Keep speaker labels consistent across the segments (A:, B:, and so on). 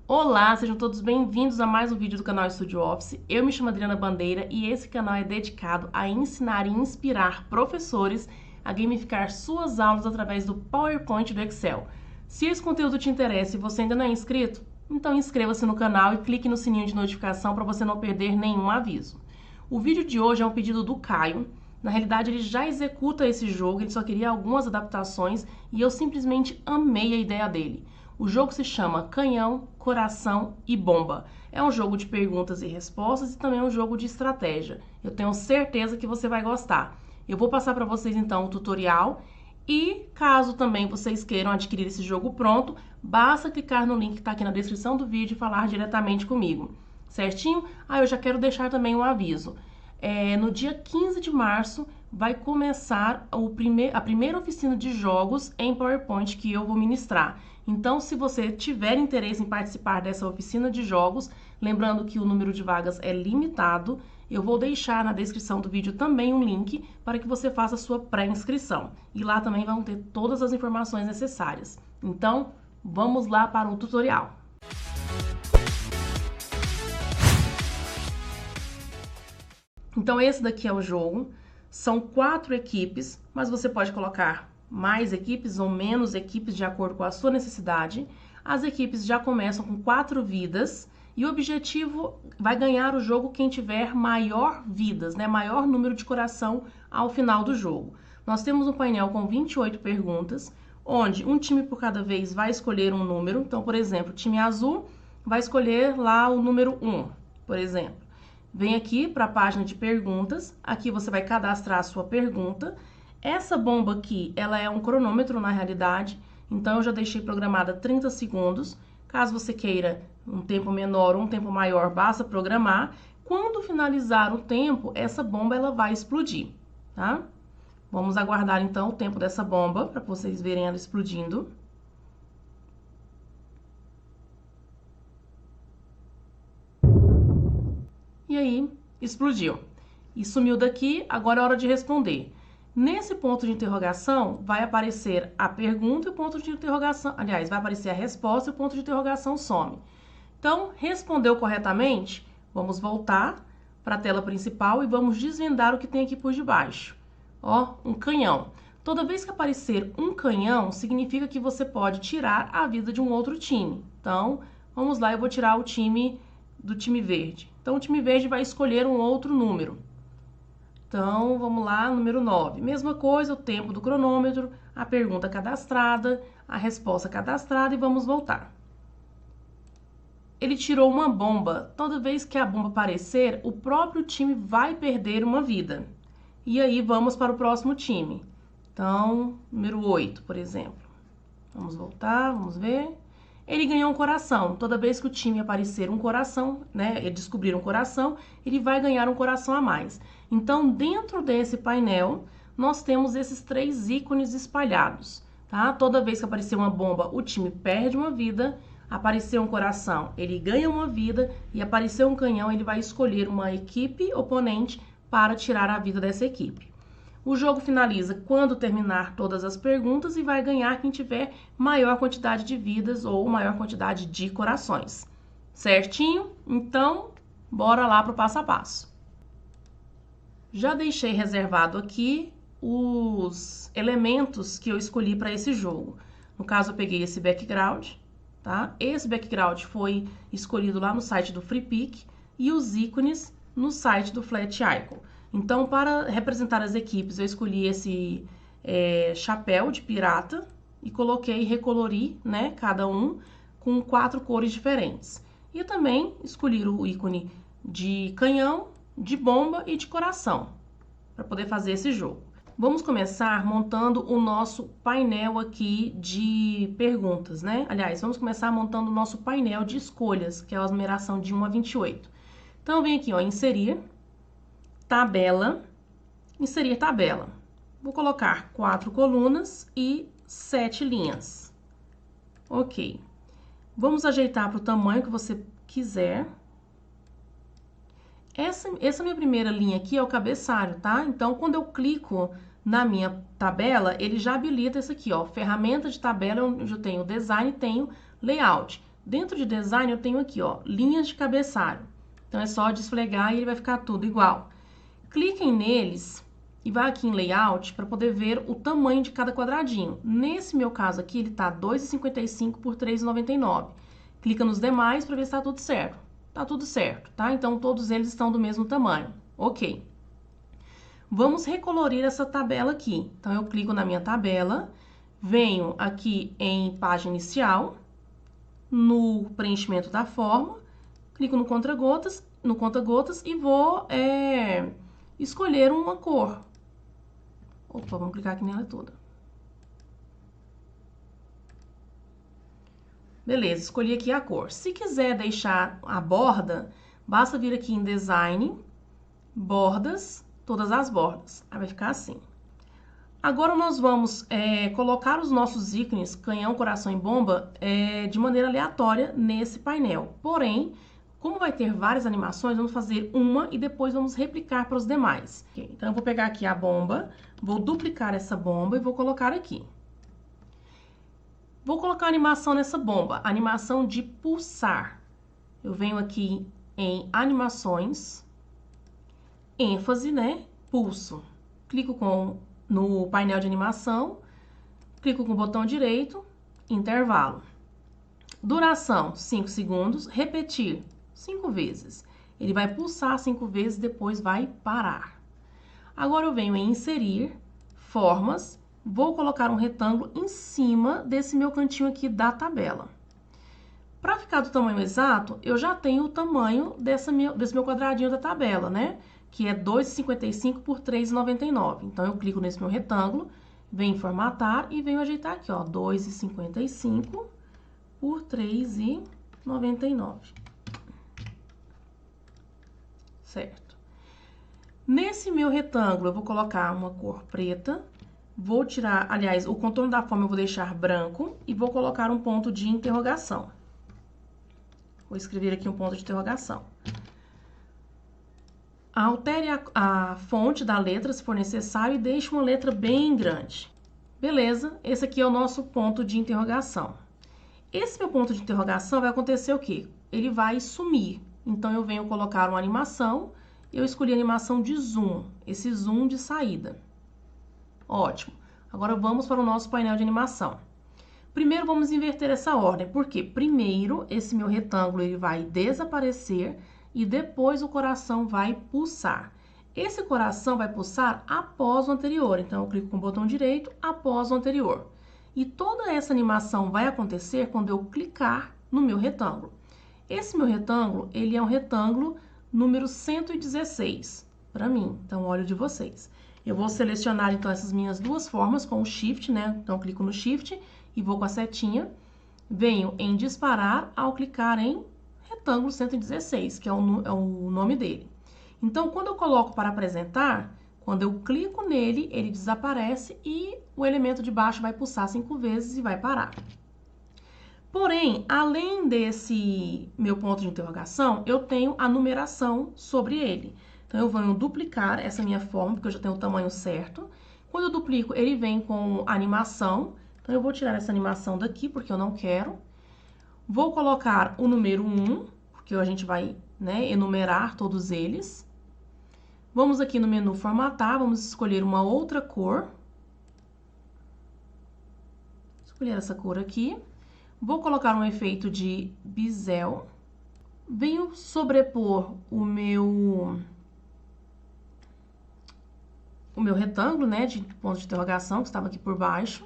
A: Olá, sejam todos bem-vindos a mais um vídeo do canal Studio Office. Eu me chamo Adriana Bandeira e esse canal é dedicado a ensinar e inspirar professores a gamificar suas aulas através do PowerPoint do Excel. Se esse conteúdo te interessa e você ainda não é inscrito, então inscreva-se no canal e clique no sininho de notificação para você não perder nenhum aviso. O vídeo de hoje é um pedido do Caio. Na realidade, ele já executa esse jogo, ele só queria algumas adaptações e eu simplesmente amei a ideia dele. O jogo se chama Canhão, Coração e Bomba. É um jogo de perguntas e respostas e também um jogo de estratégia. Eu tenho certeza que você vai gostar. Eu vou passar para vocês então o tutorial e caso também vocês queiram adquirir esse jogo pronto, basta clicar no link que está aqui na descrição do vídeo e falar diretamente comigo. Certinho? Eu já quero deixar também um aviso. No dia 15 de março vai começar a primeira oficina de jogos em PowerPoint que eu vou ministrar. Então, se você tiver interesse em participar dessa oficina de jogos, lembrando que o número de vagas é limitado, eu vou deixar na descrição do vídeo também um link para que você faça a sua pré-inscrição. E lá também vão ter todas as informações necessárias. Então, vamos lá para o tutorial. Então, esse daqui é o jogo. São 4 equipes, mas você pode colocar mais equipes ou menos equipes de acordo com a sua necessidade. As equipes já começam com 4 vidas e o objetivo vai ganhar o jogo quem tiver maior vidas, né? Maior número de coração ao final do jogo. Nós temos um painel com 28 perguntas, onde um time por cada vez vai escolher um número. Então, por exemplo, o time azul vai escolher lá o número 1, por exemplo. Vem aqui para a página de perguntas, aqui você vai cadastrar a sua pergunta. Essa bomba aqui, ela é um cronômetro na realidade, então eu já deixei programada 30 segundos. Caso você queira um tempo menor ou um tempo maior, basta programar. Quando finalizar o tempo, essa bomba ela vai explodir, tá? Vamos aguardar então o tempo dessa bomba para vocês verem ela explodindo. E aí, explodiu. E sumiu daqui, agora é hora de responder. Nesse ponto de interrogação, vai aparecer a pergunta e o ponto de interrogação. Aliás, vai aparecer a resposta e o ponto de interrogação some. Então, respondeu corretamente? Vamos voltar para a tela principal e vamos desvendar o que tem aqui por debaixo. Ó, um canhão. Toda vez que aparecer um canhão, significa que você pode tirar a vida de um outro time. Então, vamos lá, eu vou tirar o time do time verde. Então, o time verde vai escolher um outro número. Então, vamos lá, número 9. Mesma coisa, o tempo do cronômetro, a pergunta cadastrada, a resposta cadastrada e vamos voltar. Ele tirou uma bomba. Toda vez que a bomba aparecer, o próprio time vai perder uma vida. E aí, vamos para o próximo time. Então, número 8, por exemplo. Vamos voltar, vamos ver. Ele ganhou um coração. Toda vez que o time aparecer um coração, né, ele descobrir um coração, ele vai ganhar um coração a mais. Então, dentro desse painel, nós temos esses 3 ícones espalhados, tá? Toda vez que aparecer uma bomba, o time perde uma vida. Aparecer um coração, ele ganha uma vida. E aparecer um canhão, ele vai escolher uma equipe oponente para tirar a vida dessa equipe. O jogo finaliza quando terminar todas as perguntas e vai ganhar quem tiver maior quantidade de vidas ou maior quantidade de corações. Certinho? Então, bora lá para o passo a passo. Já deixei reservado aqui os elementos que eu escolhi para esse jogo. No caso, eu peguei esse background, tá? Esse background foi escolhido lá no site do FreePic e os ícones no site do Flat Icon. Então, para representar as equipes, eu escolhi esse chapéu de pirata e coloquei, recolori, né, cada um com 4 cores diferentes. E também escolhi o ícone de canhão, de bomba e de coração, para poder fazer esse jogo. Vamos começar montando o nosso painel aqui de perguntas, né? Aliás, vamos começar montando o nosso painel de escolhas, que é a numeração de 1 a 28. Então, eu venho aqui, ó, inserir tabela, inserir tabela. Vou colocar 4 colunas e 7 linhas. Ok. Vamos ajeitar para o tamanho que você quiser. Essa minha primeira linha aqui é o cabeçalho, tá? Então, quando eu clico na minha tabela, ele já habilita isso aqui, ó. Ferramenta de tabela, onde eu tenho design e tenho layout. Dentro de design eu tenho aqui, ó, linhas de cabeçalho. Então é só desflegar e ele vai ficar tudo igual. Cliquem neles e vai aqui em layout para poder ver o tamanho de cada quadradinho. Nesse meu caso aqui, ele tá 2,55 por 3,99. Clica nos demais para ver se tá tudo certo. Tá tudo certo, tá? Então todos eles estão do mesmo tamanho. Ok. Vamos recolorir essa tabela aqui. Então eu clico na minha tabela, venho aqui em página inicial, no preenchimento da forma, clico no conta-gotas e vou escolher uma cor. Opa, vamos clicar aqui nela toda. Beleza, escolhi aqui a cor. Se quiser deixar a borda, basta vir aqui em Design, Bordas, todas as bordas. Aí vai ficar assim. Agora nós vamos colocar os nossos ícones, canhão, coração e bomba, de maneira aleatória nesse painel. Porém, como vai ter várias animações, vamos fazer uma e depois vamos replicar para os demais. Então, eu vou pegar aqui a bomba, vou duplicar essa bomba e vou colocar aqui. Vou colocar a animação nessa bomba, animação de pulsar. Eu venho aqui em animações, ênfase, né? Pulso. Clico no painel de animação, clico com o botão direito, intervalo. Duração, 5 segundos, repetir 5 vezes. Ele vai pulsar 5 vezes, depois vai parar. Agora eu venho em inserir, formas, vou colocar um retângulo em cima desse meu cantinho aqui da tabela. Para ficar do tamanho exato, eu já tenho o tamanho desse meu quadradinho da tabela, né? Que é 2,55 por 3,99. Então, eu clico nesse meu retângulo, venho em formatar e venho ajeitar aqui, ó, 2,55 por 3,99. Certo. Nesse meu retângulo, eu vou colocar uma cor preta, vou tirar, aliás, o contorno da forma eu vou deixar branco e vou colocar um ponto de interrogação. Vou escrever aqui um ponto de interrogação. Altere a fonte da letra, se for necessário, e deixe uma letra bem grande. Beleza, esse aqui é o nosso ponto de interrogação. Esse meu ponto de interrogação vai acontecer o quê? Ele vai sumir. Então, eu venho colocar uma animação, eu escolhi a animação de zoom, esse zoom de saída. Ótimo. Agora, vamos para o nosso painel de animação. Primeiro, vamos inverter essa ordem, porque primeiro, esse meu retângulo ele vai desaparecer e depois o coração vai pulsar. Esse coração vai pulsar após o anterior, então eu clico com o botão direito após o anterior. E toda essa animação vai acontecer quando eu clicar no meu retângulo. Esse meu retângulo, ele é um retângulo número 116, para mim, então olho de vocês. Eu vou selecionar então essas minhas duas formas com o Shift, né? Então eu clico no Shift e vou com a setinha, venho em disparar ao clicar em retângulo 116, que é o nome dele. Então, quando eu coloco para apresentar, quando eu clico nele, ele desaparece e o elemento de baixo vai pulsar 5 vezes e vai parar. Porém, além desse meu ponto de interrogação, eu tenho a numeração sobre ele. Então, eu vou duplicar essa minha forma, porque eu já tenho o tamanho certo. Quando eu duplico, ele vem com animação. Então, eu vou tirar essa animação daqui, porque eu não quero. Vou colocar o número 1, porque a gente vai, né, enumerar todos eles. Vamos aqui no menu formatar, vamos escolher uma outra cor. Escolher essa cor aqui. Vou colocar um efeito de bisel. Venho sobrepor o meu retângulo, né, de ponto de interrogação, que estava aqui por baixo.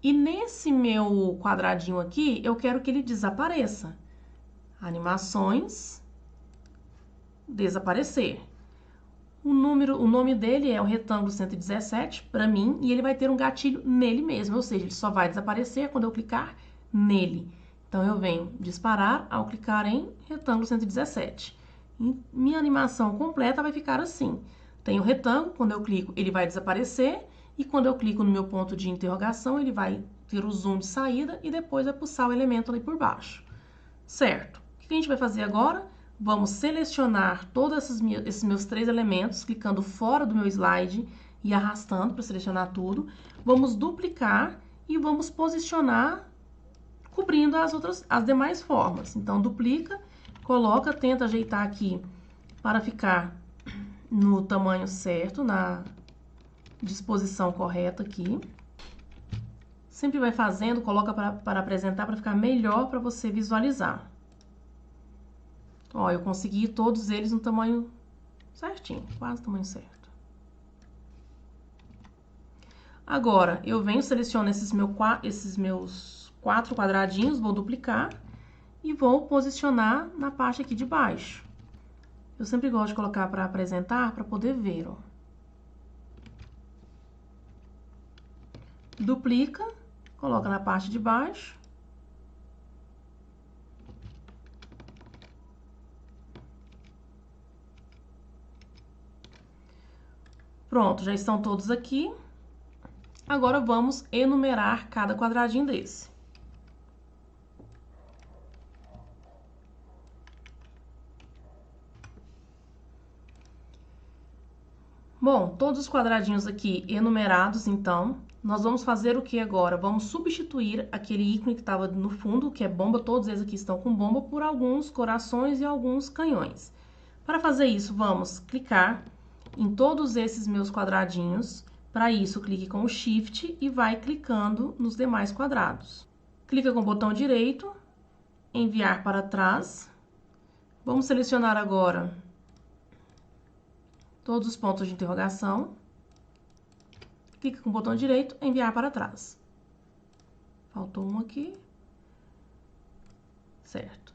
A: E nesse meu quadradinho aqui, eu quero que ele desapareça. Animações, desaparecer. O nome dele é o retângulo 117, para mim, e ele vai ter um gatilho nele mesmo, ou seja, ele só vai desaparecer quando eu clicar nele. Então, eu venho disparar ao clicar em retângulo 117. E minha animação completa vai ficar assim. Tem o retângulo, quando eu clico, ele vai desaparecer, e quando eu clico no meu ponto de interrogação, ele vai ter o zoom de saída e depois vai pulsar o elemento ali por baixo. Certo. O que a gente vai fazer agora? Vamos selecionar todos esses meus 3 elementos, clicando fora do meu slide e arrastando para selecionar tudo. Vamos duplicar e vamos posicionar cobrindo as demais formas. Então, duplica, coloca, tenta ajeitar aqui para ficar no tamanho certo, na disposição correta aqui. Sempre vai fazendo, coloca para apresentar, para ficar melhor para você visualizar. Ó, eu consegui todos eles no tamanho certinho, quase o tamanho certo. Agora, eu venho, seleciono esses meus 4 quadradinhos, vou duplicar e vou posicionar na parte aqui de baixo. Eu sempre gosto de colocar para apresentar, para poder ver, ó. Duplica, coloca na parte de baixo. Pronto, já estão todos aqui. Agora, vamos enumerar cada quadradinho desse. Bom, todos os quadradinhos aqui enumerados, então, nós vamos fazer o que agora? Vamos substituir aquele ícone que estava no fundo, que é bomba, todos eles aqui estão com bomba, por alguns corações e alguns canhões. Para fazer isso, vamos clicar em todos esses meus quadradinhos. Para isso, clique com o Shift e vai clicando nos demais quadrados. Clica com o botão direito, enviar para trás. Vamos selecionar agora todos os pontos de interrogação. Clica com o botão direito, enviar para trás. Faltou um aqui. Certo.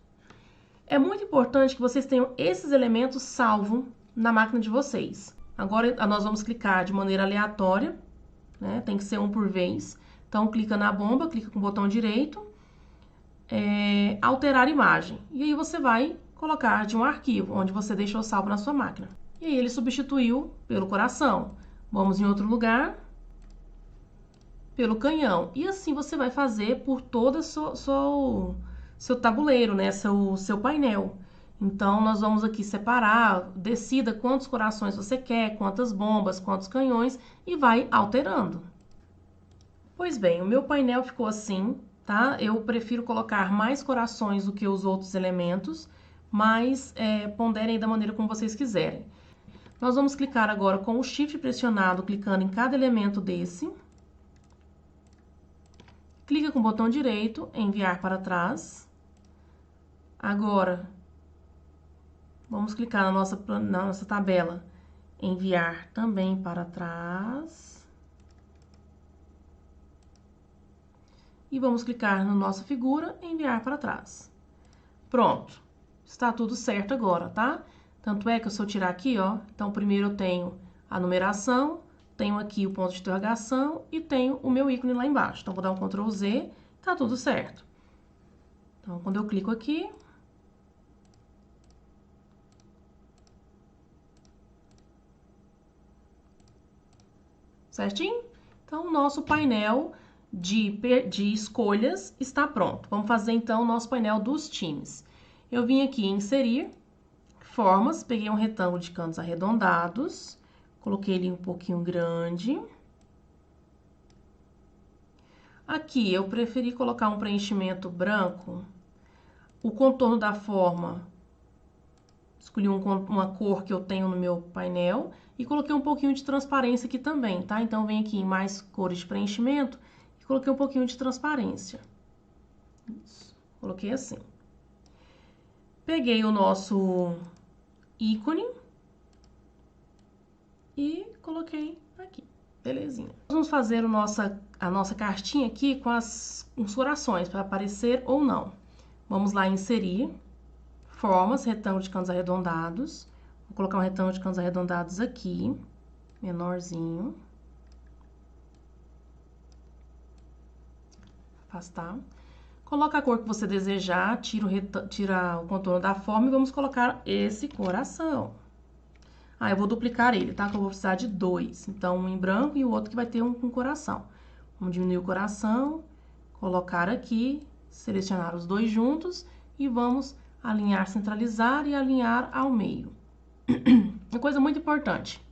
A: É muito importante que vocês tenham esses elementos salvos na máquina de vocês. Agora, nós vamos clicar de maneira aleatória, né? Tem que ser um por vez. Então, clica na bomba, clica com o botão direito, alterar imagem. E aí, você vai colocar de um arquivo, onde você deixou salvo na sua máquina. E aí, ele substituiu pelo coração. Vamos em outro lugar, pelo canhão. E assim, você vai fazer por todo o seu tabuleiro, né? Seu painel. Então, nós vamos aqui separar, decida quantos corações você quer, quantas bombas, quantos canhões e vai alterando. Pois bem, o meu painel ficou assim, tá? Eu prefiro colocar mais corações do que os outros elementos, mas ponderem da maneira como vocês quiserem. Nós vamos clicar agora com o Shift pressionado, clicando em cada elemento desse. Clica com o botão direito, enviar para trás. Agora, vamos clicar na nossa tabela, enviar também para trás. E vamos clicar na nossa figura, enviar para trás. Pronto, está tudo certo agora, tá? Tanto é que se eu tirar aqui, ó, então primeiro eu tenho a numeração, tenho aqui o ponto de interrogação e tenho o meu ícone lá embaixo. Então, vou dar um Ctrl Z, tá tudo certo. Então, quando eu clico aqui, certinho? Então, o nosso painel de escolhas está pronto. Vamos fazer, então, o nosso painel dos times. Eu vim aqui em inserir formas, peguei um retângulo de cantos arredondados, coloquei ele um pouquinho grande. Aqui, eu preferi colocar um preenchimento branco. O contorno da forma, escolhi uma cor que eu tenho no meu painel e coloquei um pouquinho de transparência aqui também, tá? Então, vem aqui em mais cores de preenchimento e coloquei um pouquinho de transparência. Isso. Coloquei assim. Peguei o nosso ícone e coloquei aqui. Belezinha. Vamos fazer a nossa cartinha aqui com os corações, para aparecer ou não. Vamos lá inserir formas, retângulo de cantos arredondados. Vou colocar um retângulo de cantos arredondados aqui, menorzinho. Afastar. Coloca a cor que você desejar, tira o contorno da forma e vamos colocar esse coração. Eu vou duplicar ele, tá? Que eu vou precisar de 2. Então, um em branco e o outro que vai ter um com coração. Vamos diminuir o coração, colocar aqui, selecionar os dois juntos e vamos alinhar, centralizar e alinhar ao meio. Uma coisa muito importante.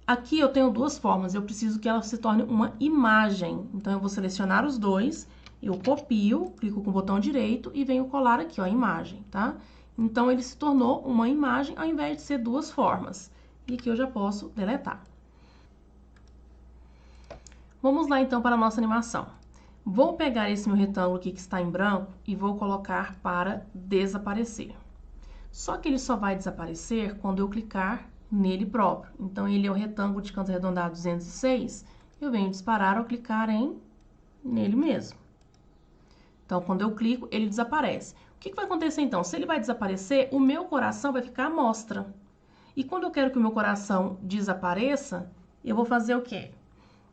A: Aqui eu tenho duas formas, eu preciso que ela se torne uma imagem. Então, eu vou selecionar os dois eu copio, clico com o botão direito e venho colar aqui, ó, a imagem, tá? Então, ele se tornou uma imagem ao invés de ser duas formas. E aqui eu já posso deletar. Vamos lá, então, para a nossa animação. Vou pegar esse meu retângulo aqui que está em branco e vou colocar para desaparecer. Só que ele só vai desaparecer quando eu clicar nele próprio. Então, ele é o retângulo de canto arredondado 206. Eu venho disparar ao clicar nele mesmo. Então, quando eu clico, ele desaparece. O que vai acontecer, então? Se ele vai desaparecer, o meu coração vai ficar à mostra. E quando eu quero que o meu coração desapareça, eu vou fazer o quê?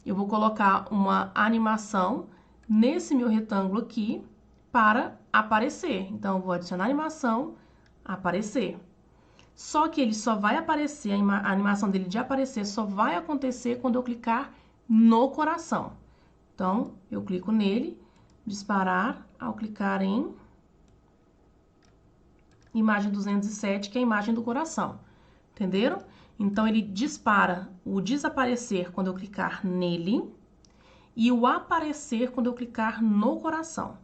A: Eu vou colocar uma animação nesse meu retângulo aqui para aparecer. Então, eu vou adicionar animação, aparecer. Só que ele só vai aparecer, a animação dele de aparecer só vai acontecer quando eu clicar no coração. Então, eu clico nele, disparar, ao clicar em imagem 207, que é a imagem do coração. Entenderam? Então, ele dispara o desaparecer quando eu clicar nele e o aparecer quando eu clicar no coração.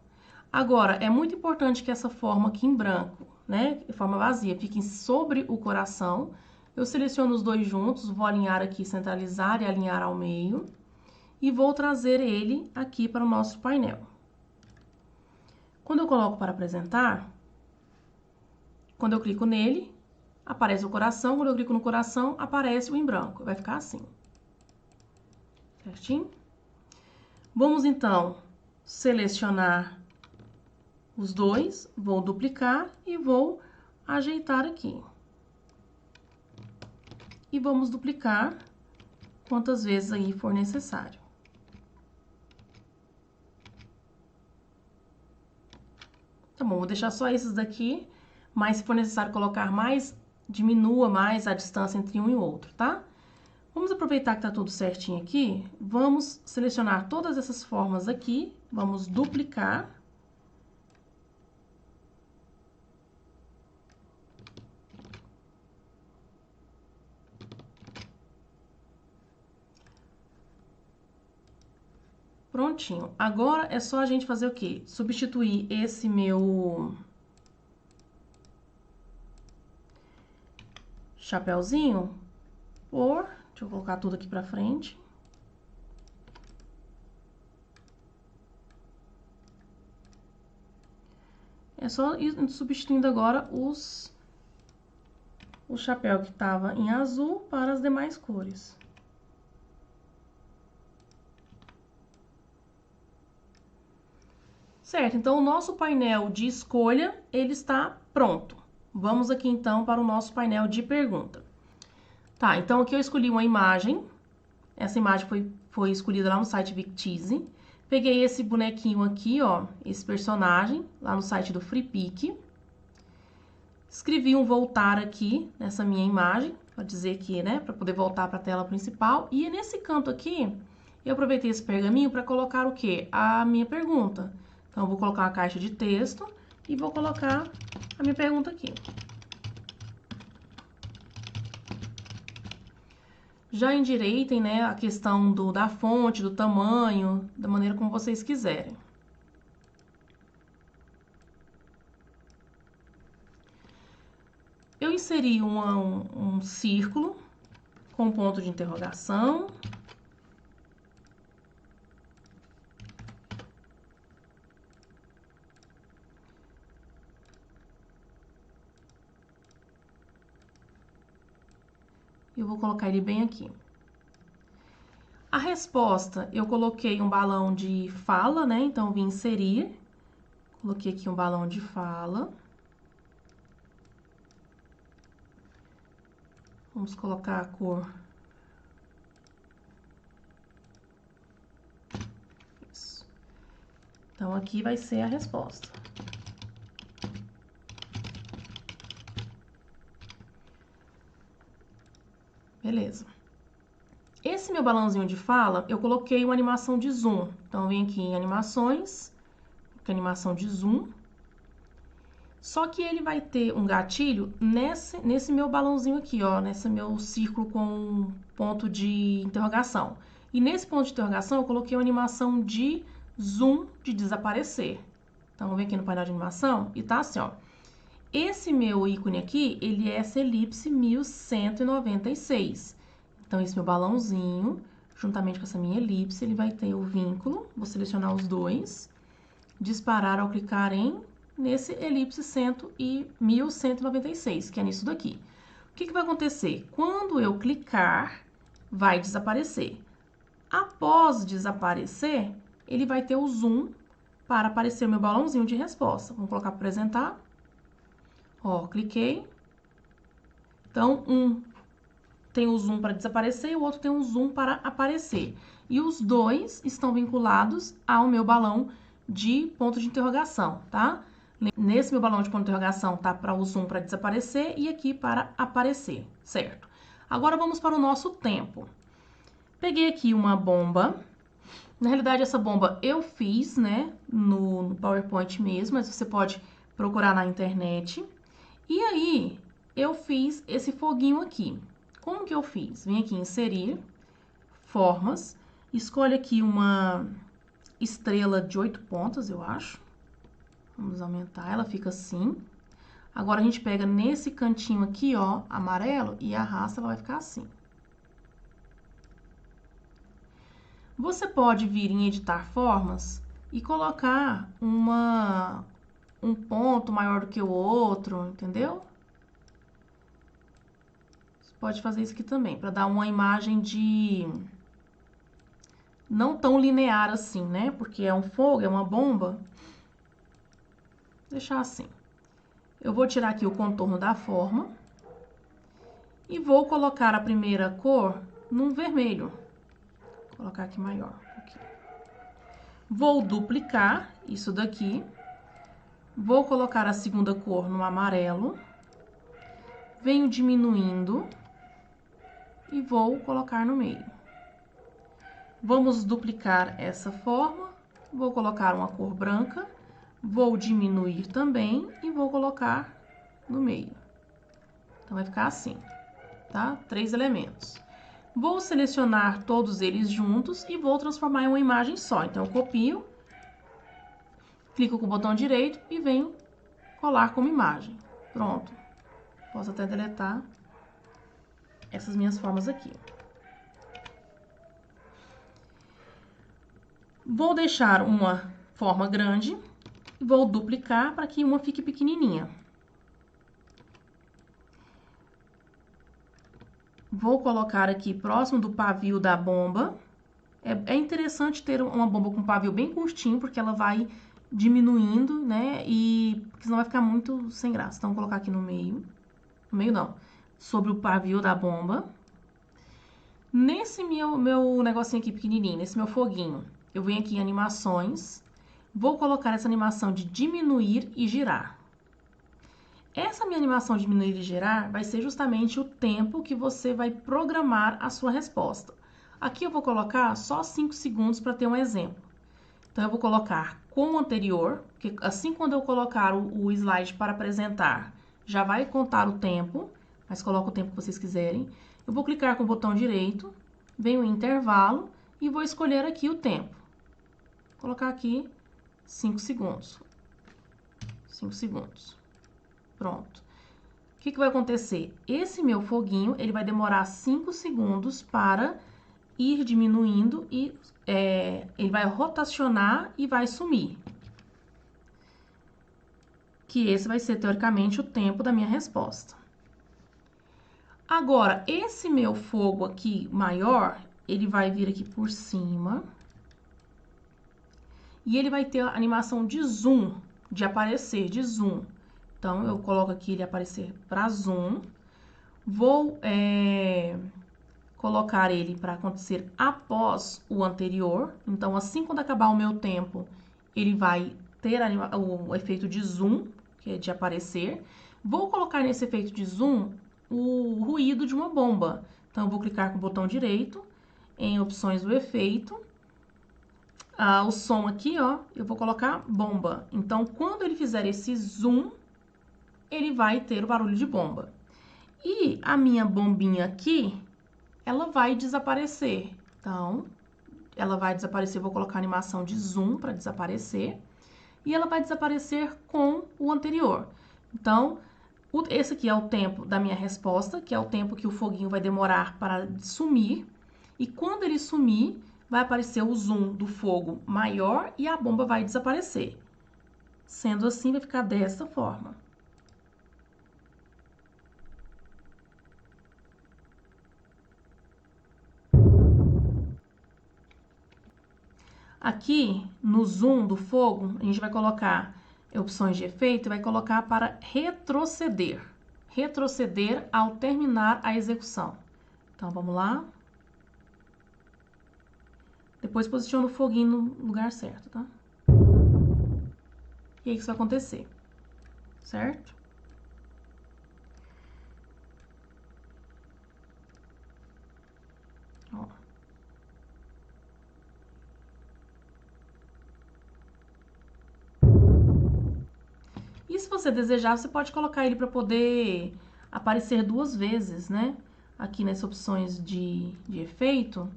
A: Agora, é muito importante que essa forma aqui em branco, né, forma vazia, fique sobre o coração. Eu seleciono os dois juntos, vou alinhar aqui, centralizar e alinhar ao meio. E vou trazer ele aqui para o nosso painel. Quando eu coloco para apresentar, quando eu clico nele, aparece o coração. Quando eu clico no coração, aparece o em branco. Vai ficar assim. Certinho? Vamos, então, selecionar os dois. Vou duplicar e vou ajeitar aqui. E vamos duplicar quantas vezes aí for necessário. Tá bom, vou deixar só esses daqui, mas se for necessário colocar mais, diminua mais a distância entre um e outro, tá? Vamos aproveitar que tá tudo certinho aqui, vamos selecionar todas essas formas aqui, vamos duplicar. Prontinho. Agora é só a gente fazer o quê? Substituir esse meu chapéuzinho por... Deixa eu colocar tudo aqui pra frente. É só ir substituindo agora o chapéu que estava em azul para as demais cores. Certo, então o nosso painel de escolha, ele está pronto. Vamos aqui então para o nosso painel de pergunta. Tá, então aqui eu escolhi uma imagem. Essa imagem foi escolhida lá no site Victize. Peguei esse bonequinho aqui, ó, esse personagem, lá no site do FreePic. Escrevi um voltar aqui nessa minha imagem, para dizer que, né, para poder voltar para a tela principal. E nesse canto aqui, eu aproveitei esse pergaminho para colocar o quê? A minha pergunta. Então, eu vou colocar uma caixa de texto e vou colocar a minha pergunta aqui. Já endireitem, né, a questão da fonte, do tamanho, da maneira como vocês quiserem. Eu inseri um círculo com ponto de interrogação. Eu vou colocar ele bem aqui. A resposta, eu coloquei um balão de fala, né? Então, eu vim inserir. Coloquei aqui um balão de fala. Vamos colocar a cor. Isso. Então, aqui vai ser a resposta. Beleza. Esse meu balãozinho de fala, eu coloquei uma animação de zoom. Então, eu vim aqui em animações, animação de zoom. Só que ele vai ter um gatilho nesse meu balãozinho aqui, ó, nesse meu círculo com ponto de interrogação. E nesse ponto de interrogação, eu coloquei uma animação de zoom de desaparecer. Então, vamos ver aqui no painel de animação e tá assim, ó. Esse meu ícone aqui, ele é essa elipse 1196. Então, esse meu balãozinho, juntamente com essa minha elipse, ele vai ter o vínculo. Vou selecionar os dois. Disparar ao clicar nesse elipse 1196, que é nisso daqui. O que vai acontecer? Quando eu clicar, vai desaparecer. Após desaparecer, ele vai ter o zoom para aparecer o meu balãozinho de resposta. Vamos colocar para apresentar. Ó, cliquei. Então, um tem o zoom para desaparecer e o outro tem um zoom para aparecer. E os dois estão vinculados ao meu balão de ponto de interrogação, tá? Nesse meu balão de ponto de interrogação tá para o zoom para desaparecer e aqui para aparecer, certo? Agora vamos para o nosso tempo. Peguei aqui uma bomba. Na realidade, essa bomba eu fiz, né, no PowerPoint mesmo, mas você pode procurar na internet. E aí, eu fiz esse foguinho aqui. Como que eu fiz? Vem aqui em inserir, formas, escolhe aqui uma estrela de 8 pontas, eu acho. Vamos aumentar, ela fica assim. Agora, a gente pega nesse cantinho aqui, ó, amarelo, e arrasta, ela vai ficar assim. Você pode vir em editar formas e colocar um ponto maior do que o outro, entendeu? Você pode fazer isso aqui também, para dar uma imagem de... não tão linear assim, né? Porque é um fogo, é uma bomba. Vou deixar assim. Eu vou tirar aqui o contorno da forma. E vou colocar a primeira cor num vermelho. Vou colocar aqui maior. Aqui. Vou duplicar isso daqui. Vou colocar a segunda cor no amarelo. Venho diminuindo. E vou colocar no meio. Vamos duplicar essa forma. Vou colocar uma cor branca. Vou diminuir também e vou colocar no meio. Então, vai ficar assim, tá? 3 elementos. Vou selecionar todos eles juntos e vou transformar em uma imagem só. Então, eu copio, clico com o botão direito e venho colar como imagem. Pronto. Posso até deletar essas minhas formas aqui. Vou deixar uma forma grande e vou duplicar para que uma fique pequenininha. Vou colocar aqui próximo do pavio da bomba. É interessante ter uma bomba com pavio bem curtinho, porque ela vai diminuindo, né? E porque senão vai ficar muito sem graça. Então, vou colocar aqui no meio. No meio não. Sobre o pavio da bomba. Nesse meu negocinho aqui pequenininho, nesse meu foguinho, eu venho aqui em animações. Vou colocar essa animação de diminuir e girar. Essa minha animação de diminuir e girar vai ser justamente o tempo que você vai programar a sua resposta. Aqui eu vou colocar só 5 segundos para ter um exemplo. Então, eu vou colocar com o anterior, porque assim quando eu colocar o slide para apresentar, já vai contar o tempo, mas coloca o tempo que vocês quiserem. Eu vou clicar com o botão direito, venho em intervalo e vou escolher aqui o tempo. Vou colocar aqui 5 segundos. 5 segundos. Pronto. O que vai acontecer? Esse meu foguinho, ele vai demorar 5 segundos para ir diminuindo e ele vai rotacionar e vai sumir. Que esse vai ser, teoricamente, o tempo da minha resposta. Agora, esse meu fogo aqui maior, ele vai vir aqui por cima. E ele vai ter a animação de zoom, de aparecer, de zoom. Então, eu coloco aqui ele aparecer para zoom. Vou colocar ele para acontecer após o anterior. Então, assim quando acabar o meu tempo, ele vai ter o efeito de zoom, que é de aparecer. Vou colocar nesse efeito de zoom o ruído de uma bomba. Então, eu vou clicar com o botão direito em opções do efeito. O som aqui, ó, eu vou colocar bomba. Então, quando ele fizer esse zoom, ele vai ter o barulho de bomba. E a minha bombinha aqui, ela vai desaparecer. Então, ela vai desaparecer, vou colocar animação de zoom para desaparecer. E ela vai desaparecer com o anterior. Então, esse aqui é o tempo da minha resposta, que é o tempo que o foguinho vai demorar para sumir. E quando ele sumir, vai aparecer o zoom do fogo maior e a bomba vai desaparecer. Sendo assim, vai ficar dessa forma. Aqui, no zoom do fogo, a gente vai colocar opções de efeito e vai colocar para retroceder. Retroceder ao terminar a execução. Então, vamos lá. Depois posiciona o foguinho no lugar certo, tá? E aí que isso vai acontecer, certo? Ó. E se você desejar, você pode colocar ele para poder aparecer duas vezes, né? Aqui nas opções de efeito,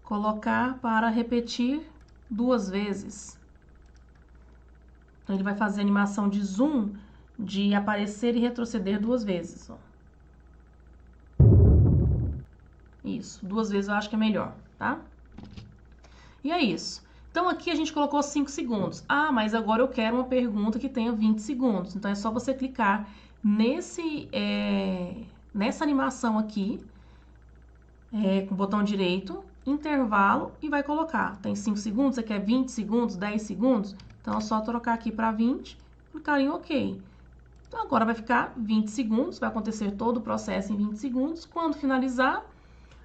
A: colocar para repetir duas vezes. Então, ele vai fazer animação de zoom, de aparecer e retroceder duas vezes, ó. Isso, duas vezes eu acho que é melhor, tá? E é isso. Então, aqui a gente colocou 5 segundos. Ah, mas agora eu quero uma pergunta que tenha 20 segundos. Então, é só você clicar nessa animação aqui, com o botão direito, intervalo, e vai colocar. Tem 5 segundos, você quer 20 segundos, 10 segundos? Então, é só trocar aqui para 20, clicar em OK. Então, agora vai ficar 20 segundos, vai acontecer todo o processo em 20 segundos. Quando finalizar,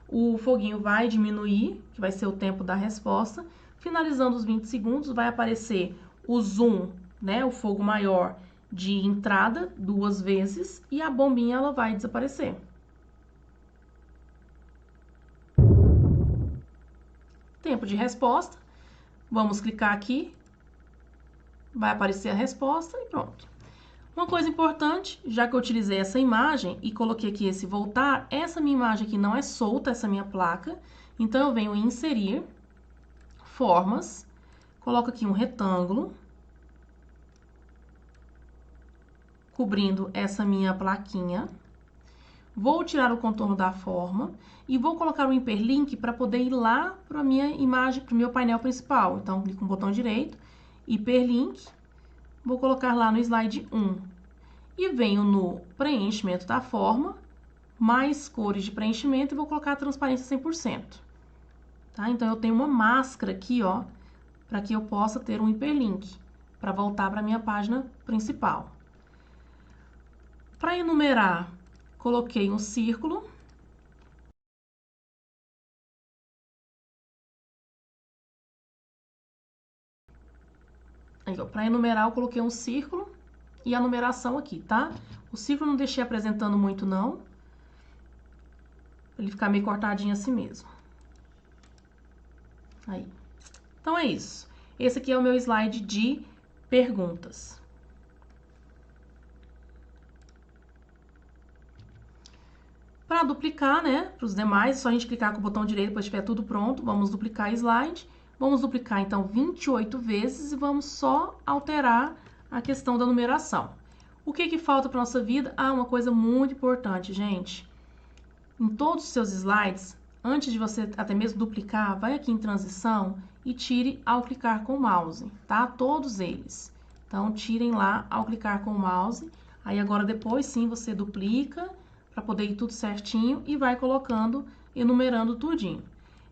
A: o foguinho vai diminuir, que vai ser o tempo da resposta. Finalizando os 20 segundos, vai aparecer o zoom, né, o fogo maior de entrada duas vezes e a bombinha ela vai desaparecer. Tempo de resposta. Vamos clicar aqui. Vai aparecer a resposta e pronto. Uma coisa importante, já que eu utilizei essa imagem e coloquei aqui esse voltar, essa minha imagem aqui não é solta, essa minha placa. Então, eu venho em inserir, formas, coloco aqui um retângulo, cobrindo essa minha plaquinha. Vou tirar o contorno da forma e vou colocar um hiperlink para poder ir lá para a minha imagem, para o meu painel principal. Então, clico no botão direito, hiperlink, vou colocar lá no slide 1. E venho no preenchimento da forma, mais cores de preenchimento e vou colocar a transparência 100%. Tá? Então, eu tenho uma máscara aqui, ó, para que eu possa ter um hiperlink, para voltar para a minha página principal. Para enumerar, coloquei um círculo. Para enumerar, eu coloquei um círculo e a numeração aqui, tá? O círculo não deixei apresentando muito, não. Pra ele ficar meio cortadinho assim mesmo. Aí. Então, é isso. Esse aqui é o meu slide de perguntas. Para duplicar, né, para os demais, é só a gente clicar com o botão direito depois estiver tudo pronto. Vamos duplicar slide. Vamos duplicar, então, 28 vezes e vamos só alterar a questão da numeração. O que falta para nossa vida? Ah, uma coisa muito importante, gente. Em todos os seus slides, antes de você até mesmo duplicar, vai aqui em transição e tire ao clicar com o mouse, tá? Todos eles. Então, tirem lá ao clicar com o mouse. Aí, agora, depois sim, você duplica para poder ir tudo certinho e vai colocando, enumerando tudinho.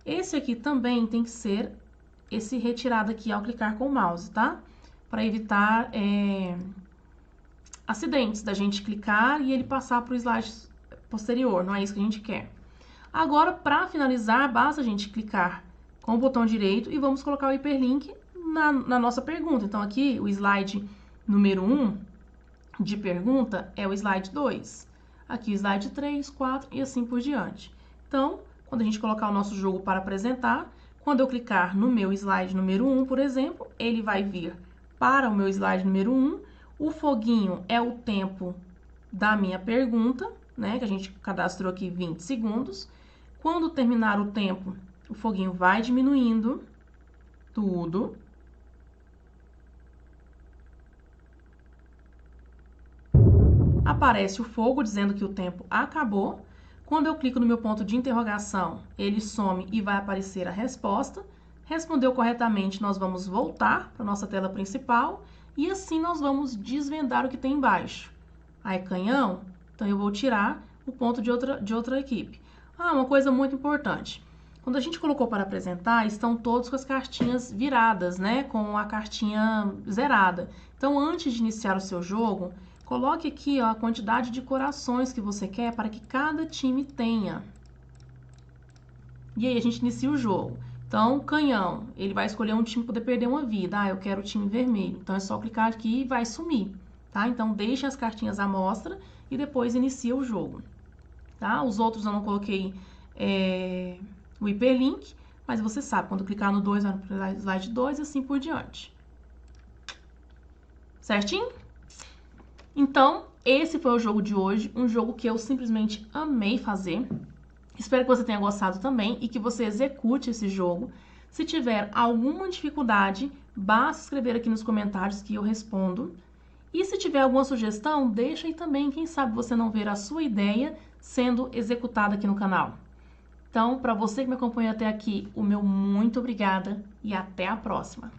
A: Esse aqui também tem que ser esse retirado aqui ao clicar com o mouse, tá? Para evitar acidentes da gente clicar e ele passar para o slide posterior, não é isso que a gente quer. Agora, para finalizar, basta a gente clicar com o botão direito e vamos colocar o hiperlink na nossa pergunta. Então, aqui, o slide número 1 de pergunta é o slide 2. Aqui, o slide 3, 4 e assim por diante. Então, quando a gente colocar o nosso jogo para apresentar, quando eu clicar no meu slide número 1, por exemplo, ele vai vir para o meu slide número 1. O foguinho é o tempo da minha pergunta, né? Que a gente cadastrou aqui 20 segundos. Quando terminar o tempo, o foguinho vai diminuindo tudo. Aparece o fogo dizendo que o tempo acabou. Quando eu clico no meu ponto de interrogação, ele some e vai aparecer a resposta. Respondeu corretamente, nós vamos voltar para a nossa tela principal e assim nós vamos desvendar o que tem embaixo. Ah, é canhão? Então eu vou tirar o ponto de outra equipe. Ah, uma coisa muito importante. Quando a gente colocou para apresentar, estão todos com as cartinhas viradas, né? Com a cartinha zerada. Então, antes de iniciar o seu jogo, coloque aqui, ó, a quantidade de corações que você quer para que cada time tenha. E aí a gente inicia o jogo. Então, canhão, ele vai escolher um time para poder perder uma vida. Ah, eu quero o time vermelho. Então, é só clicar aqui e vai sumir, tá? Então, deixe as cartinhas à mostra e depois inicia o jogo, tá? Os outros eu não coloquei o hiperlink, mas você sabe, quando clicar no 2, vai para o slide 2 e assim por diante. Certinho? Então, esse foi o jogo de hoje, um jogo que eu simplesmente amei fazer. Espero que você tenha gostado também e que você execute esse jogo. Se tiver alguma dificuldade, basta escrever aqui nos comentários que eu respondo. E se tiver alguma sugestão, deixa aí também, quem sabe você não ver a sua ideia sendo executada aqui no canal. Então, para você que me acompanhou até aqui, o meu muito obrigada e até a próxima!